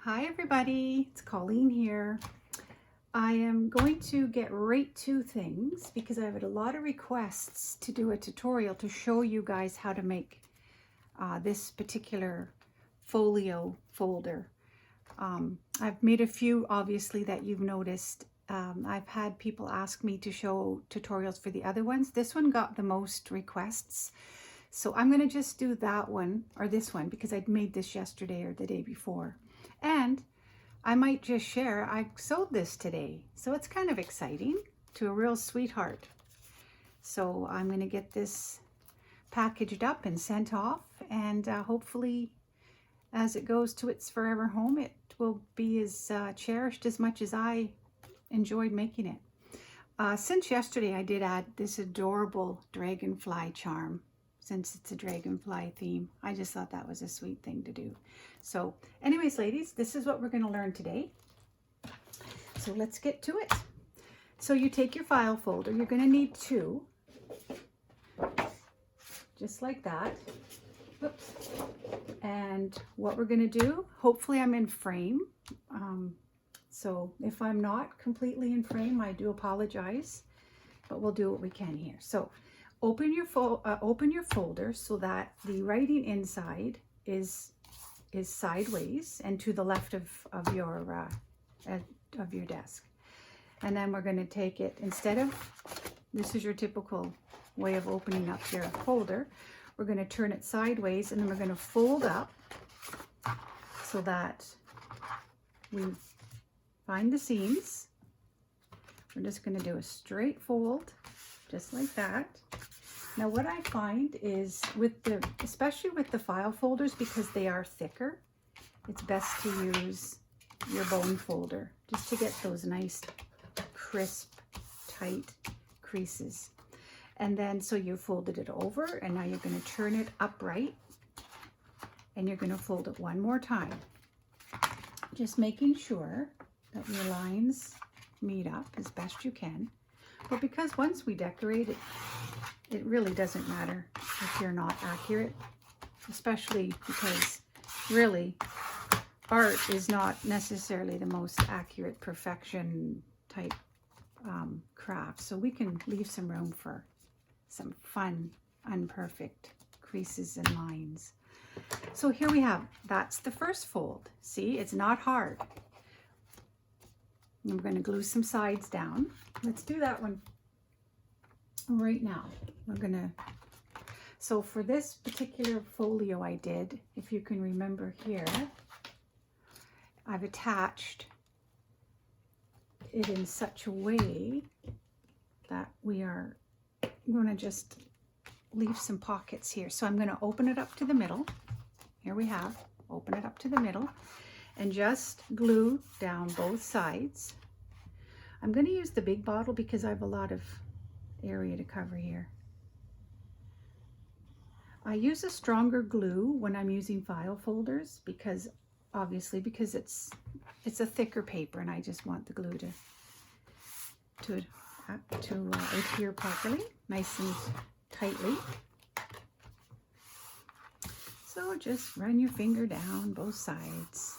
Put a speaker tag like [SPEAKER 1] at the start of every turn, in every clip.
[SPEAKER 1] Hi everybody, it's Colleen here. I am going to get right to things because I've had a lot of requests to do a tutorial to show you guys how to make this particular folio folder. I've made a few, obviously, that you've noticed. I've had people ask me to show tutorials for the other ones. This one got the most requests. So I'm going to just do that one, or this one, because I'd made this yesterday or the day before. And I might just share, I sewed this today. So it's kind of exciting, to a real sweetheart. So I'm going to get this packaged up and sent off. And hopefully, as it goes to its forever home, it will be as cherished as much as I enjoyed making it. Since yesterday, I did add this adorable dragonfly charm. Since it's a dragonfly theme, I just thought that was a sweet thing to do. So anyways, ladies, this is what we're going to learn today. So let's get to it. So you take your file folder. You're going to need two, just like that. Oops. And what we're going to do, hopefully I'm in frame. So if I'm not completely in frame, I do apologize, but we'll do what we can here. So open your folder so that the writing inside is sideways and to the left of your desk. And then we're going to take it, instead of, this is your typical way of opening up your folder, we're going to turn it sideways, and then we're going to fold up so that we find the seams. We're just going to do a straight fold, just like that. Now what I find is especially with the file folders, because they are thicker, it's best to use your bone folder just to get those nice, crisp, tight creases. And then, so you folded it over, and now you're going to turn it upright, and you're going to fold it one more time. Just making sure that your lines meet up as best you can. But because once we decorate it, it really doesn't matter if you're not accurate, especially because really art is not necessarily the most accurate perfection type craft. So we can leave some room for some fun, unperfect creases and lines. So here we have, that's the first fold. See, it's not hard. I'm going to glue some sides down. Let's do that one right now. We're going to, so for this particular folio I did, if you can remember here, I've attached it in such a way that we are going to just leave some pockets here. So I'm going to open it up to the middle. Here we have, open it up to the middle, and just glue down both sides. I'm going to use the big bottle because I have a lot of area to cover here. I use a stronger glue when I'm using file folders because obviously it's a thicker paper, and I just want the glue to adhere properly, nice and tightly. So just run your finger down both sides.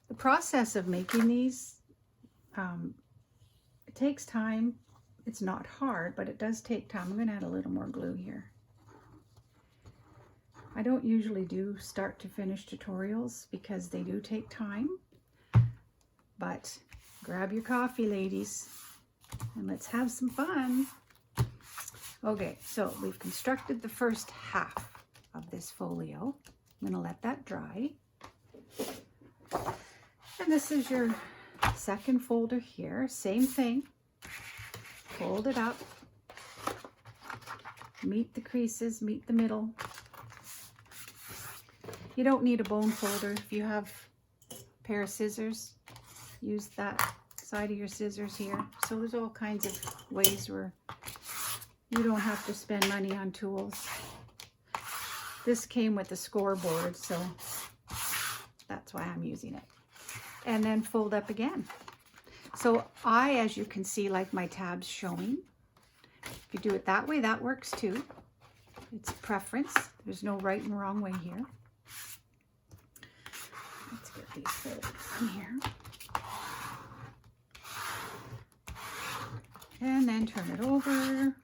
[SPEAKER 1] The process of making these, it takes time. It's not hard, but it does take time. I'm going to add a little more glue here. I don't usually do start to finish tutorials because they do take time, but grab your coffee, ladies, and let's have some fun. Okay, so we've constructed the first half of this folio. I'm going to let that dry. And this is your second folder here. Same thing. Fold it up. Meet the creases, meet the middle. You don't need a bone folder. If you have a pair of scissors, use that side of your scissors here. So there's all kinds of ways where you don't have to spend money on tools. This came with a scoreboard, so that's why I'm using it. And then fold up again. So as you can see, like my tabs showing. If you do it that way, that works too. It's preference. There's no right and wrong way here. these folded from here. And then turn it over.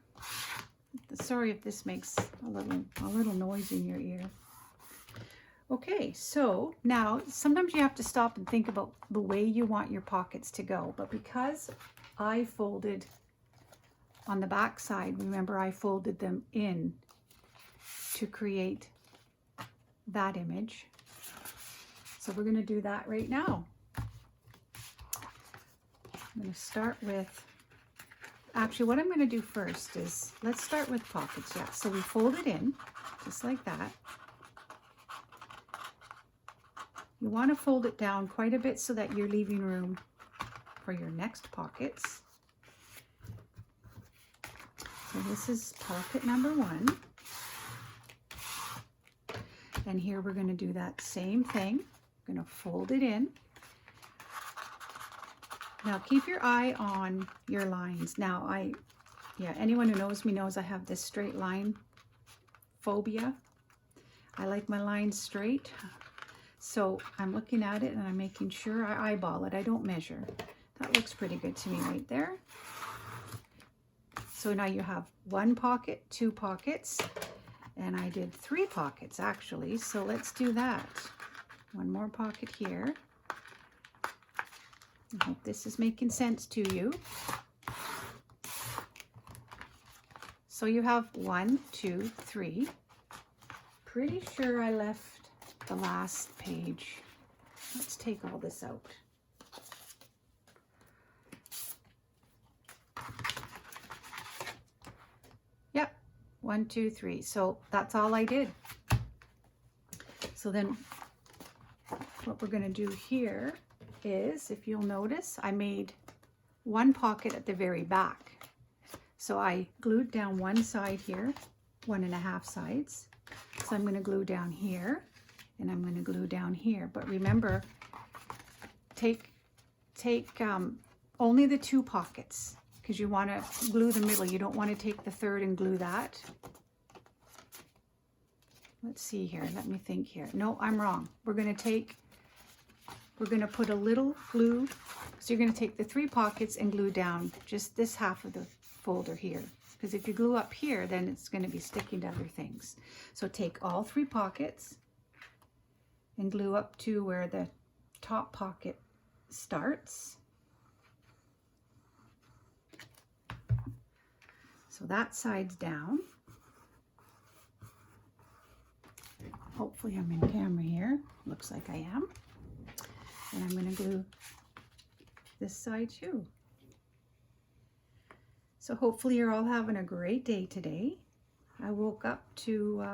[SPEAKER 1] Sorry if this makes a little noise in your ear. Okay, so now sometimes you have to stop and think about the way you want your pockets to go. But because I folded on the back side, remember I folded them in to create that image. So we're going to do that right now. I'm going to start with, actually what I'm going to do first is, let's start with pockets. Yeah, so we fold it in just like that. You want to fold it down quite a bit so that you're leaving room for your next pockets. So this is pocket number 1. And here we're going to do that same thing. I'm going to fold it in. Now keep your eye on your lines. Now anyone who knows me knows I have this straight line phobia. I like my lines straight. So I'm looking at it and I'm making sure I eyeball it. I don't measure. That looks pretty good to me right there. So now you have 1 pocket, 2 pockets, and I did 3 pockets actually. So let's do that. 1 more pocket here. I hope this is making sense to you. So you have 1, 2, 3. Pretty sure I left the last page. Let's take all this out. Yep, 1, 2, 3. So that's all I did. So then what we're going to do here is, if you'll notice, I made 1 pocket at the very back. So I glued down one side here, 1.5 sides. So I'm going to glue down here and I'm going to glue down here. But remember, take only the 2 pockets because you want to glue the middle. You don't want to take the third and glue that. Let's see here. Let me think here. No, I'm wrong. We're going to put a little glue. So you're going to take the 3 pockets and glue down just this half of the folder here. Because if you glue up here, then it's going to be sticking to other things. So take all 3 pockets and glue up to where the top pocket starts. So that side's down. Hopefully I'm in camera here. Looks like I am. And I'm going to glue this side too. So hopefully you're all having a great day today. I woke up to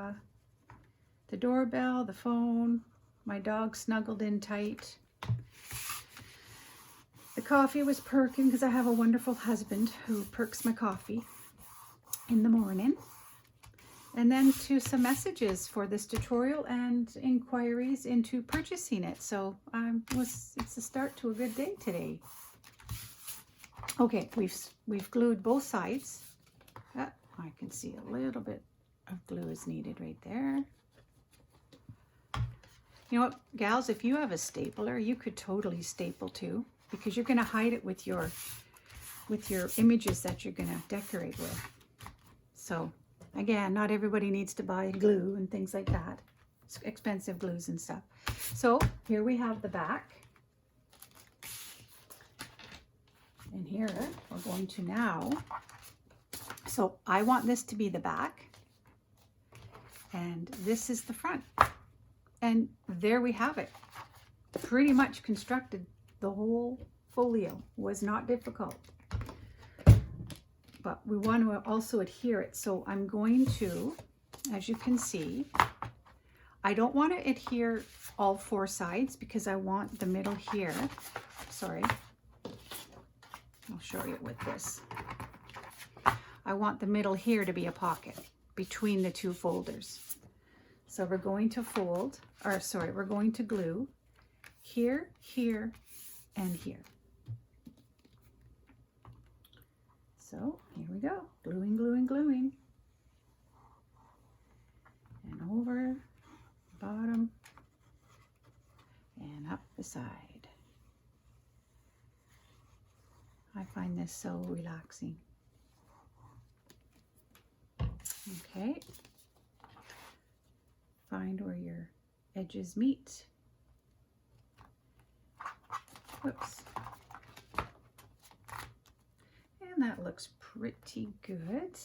[SPEAKER 1] the doorbell, the phone, my dog snuggled in tight. The coffee was perking because I have a wonderful husband who perks my coffee in the morning. And then to some messages for this tutorial and inquiries into purchasing it. So it's the start to a good day today. Okay, we've glued both sides. I can see a little bit of glue is needed right there. You know what, gals, if you have a stapler, you could totally staple too, because you're going to hide it with your images that you're going to decorate with. So again, not everybody needs to buy glue and things like that. It's expensive glues and stuff. So here we have the back. And here we're going to now, so I want this to be the back and this is the front. And there we have it. Pretty much constructed the whole folio. Was not difficult. But we want to also adhere it. So I'm going to, as you can see, I don't want to adhere all 4 sides because I want the middle here. Sorry. I'll show you with this. I want the middle here to be a pocket between the 2 folders. So we're going to we're going to glue here, here, and here. So here we go, gluing, gluing, gluing. And over, bottom, and up the side. I find this so relaxing. Okay. Find where your edges meet. Whoops. And that looks pretty good.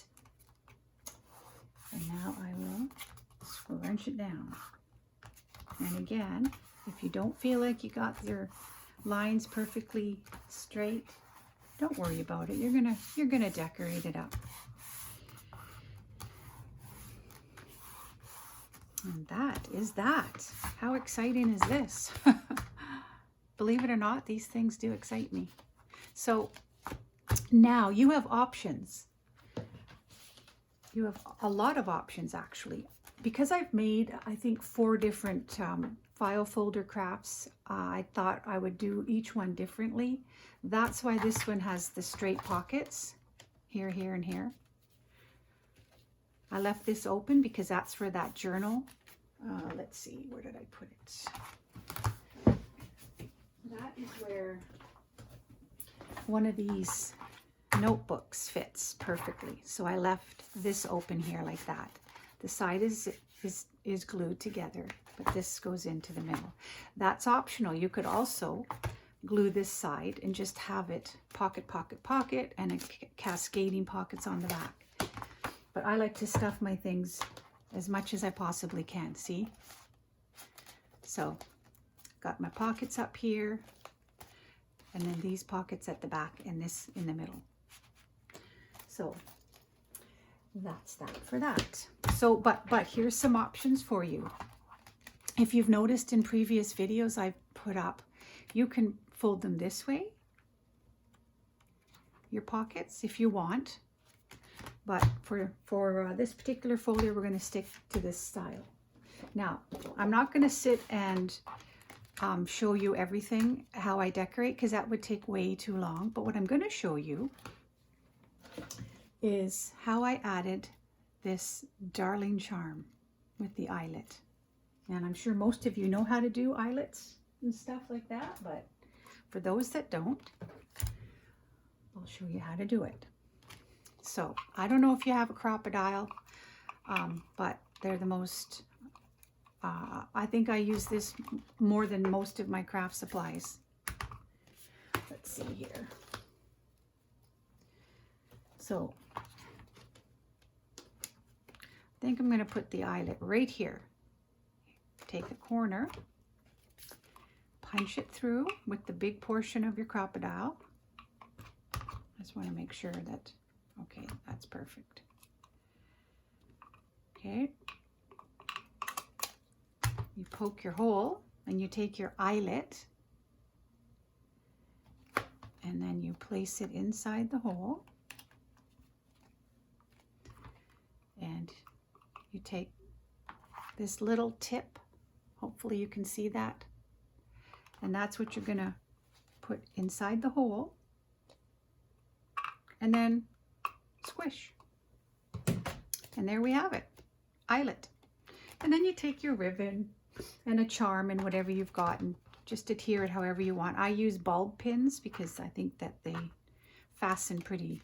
[SPEAKER 1] And now I will scrunch it down. And again, if you don't feel like you got your lines perfectly straight, don't worry about it. You're gonna decorate it up. And that is that. How exciting is this? Believe it or not, these things do excite me. So now you have options. You have a lot of options actually. Because I've made, I think, 4 different file folder crafts, I thought I would do each one differently. That's why this one has the straight pockets, here, here, and here. I left this open because that's for that journal. Let's see, where did I put it? That is where one of these notebooks fits perfectly. So I left this open here like that. The side is glued together, but this goes into the middle. That's optional. You could also glue this side and just have it pocket, pocket, pocket, and a cascading pockets on the back. But I like to stuff my things as much as I possibly can, see? So, got my pockets up here, and then these pockets at the back, and this in the middle. So, that's that for that. So, but here's some options for you. If you've noticed in previous videos I've put up, you can fold them this way, your pockets, if you want. But for this particular folio, we're going to stick to this style. Now, I'm not going to sit and show you everything, how I decorate, because that would take way too long. But what I'm going to show you is how I added this darling charm with the eyelet. And I'm sure most of you know how to do eyelets and stuff like that, but for those that don't, I'll show you how to do it. So I don't know if you have a crocodile, but they're the most, I think I use this more than most of my craft supplies. Let's see here. So I think I'm going to put the eyelet right here. Take a corner, punch it through with the big portion of your crocodile. I just want to make sure that, okay, that's perfect. Okay. You poke your hole and you take your eyelet and then you place it inside the hole. And you take this little tip, hopefully you can see that, and that's what you're gonna put inside the hole, and then squish. And there we have it, eyelet. And then you take your ribbon and a charm and whatever you've got and just adhere it however you want. I use bulb pins because I think that they fasten pretty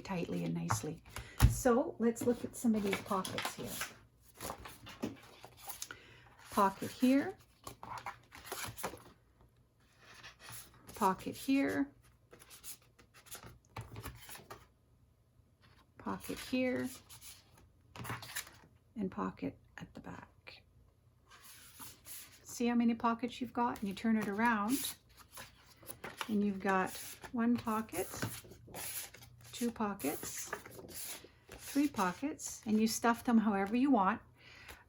[SPEAKER 1] tightly and nicely. So let's look at some of these pockets here. Pocket here, pocket here, pocket here, and pocket at the back. See how many pockets you've got? And you turn it around and you've got 1 pocket, 2 pockets, 3 pockets, and you stuff them however you want.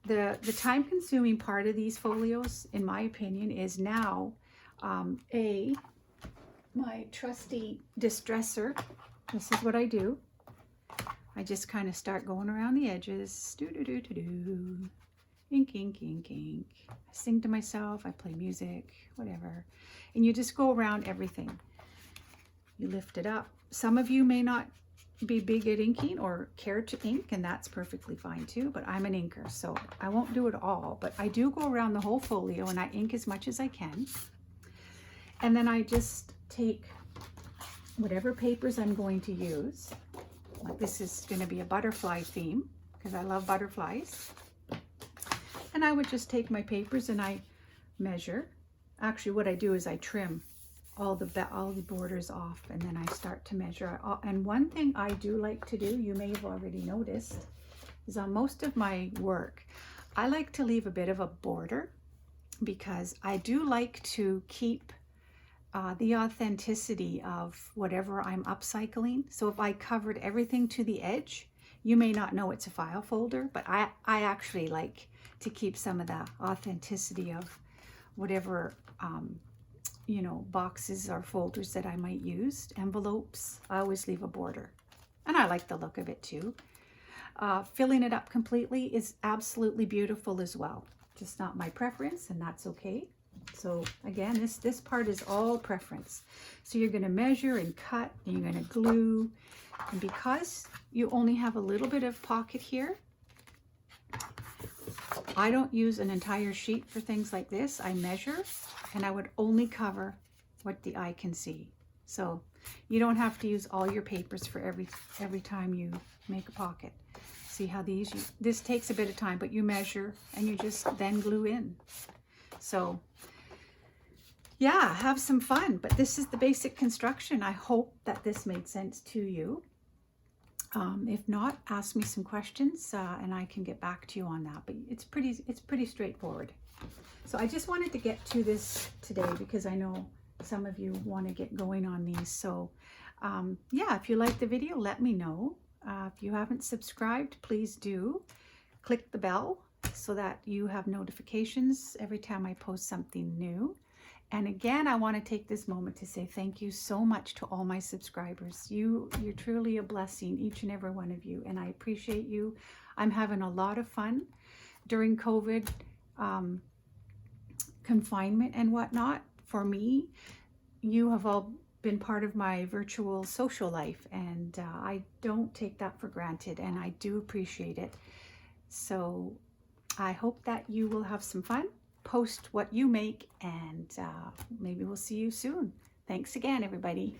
[SPEAKER 1] The time consuming part of these folios, in my opinion, is now my trusty distresser. This is what I do. I just kind of start going around the edges. Do-do-do-do-do. Ink, ink, ink, ink. I sing to myself. I play music, whatever. And you just go around everything. You lift it up. Some of you may not be big at inking or care to ink, and that's perfectly fine too, but I'm an inker, so I won't do it all, but I do go around the whole folio and I ink as much as I can. And then I just take whatever papers I'm going to use. Like this is going to be a butterfly theme because I love butterflies. And I would just take my papers and I measure. Actually, what I do is I trim all the borders off, and then I start to measure. And one thing I do like to do, you may have already noticed, is on most of my work, I like to leave a bit of a border because I do like to keep the authenticity of whatever I'm upcycling. So if I covered everything to the edge, you may not know it's a file folder, but I actually like to keep some of the authenticity of whatever you know, boxes or folders that I might use. Envelopes, I always leave a border, and I like the look of it too. Filling it up completely is absolutely beautiful as well, just not my preference, and that's okay. So again, this part is all preference. So you're going to measure and cut, and you're going to glue, and because you only have a little bit of pocket here, I don't use an entire sheet for things like this. I measure, and I would only cover what the eye can see. So you don't have to use all your papers for every time you make a pocket. See how this takes a bit of time, but you measure and you just then glue in. So yeah, have some fun, but this is the basic construction. I hope that this made sense to you. If not, ask me some questions and I can get back to you on that, but it's pretty straightforward. So I just wanted to get to this today because I know some of you want to get going on these. So yeah, if you like the video, let me know. If you haven't subscribed, please do. Click the bell so that you have notifications every time I post something new. And again, I want to take this moment to say thank you so much to all my subscribers. You're truly a blessing, each and every one of you, and I appreciate you. I'm having a lot of fun during COVID confinement and whatnot. For me, you have all been part of my virtual social life, and I don't take that for granted, and I do appreciate it. So I hope that you will have some fun. Post what you make, and maybe we'll see you soon. Thanks again, everybody.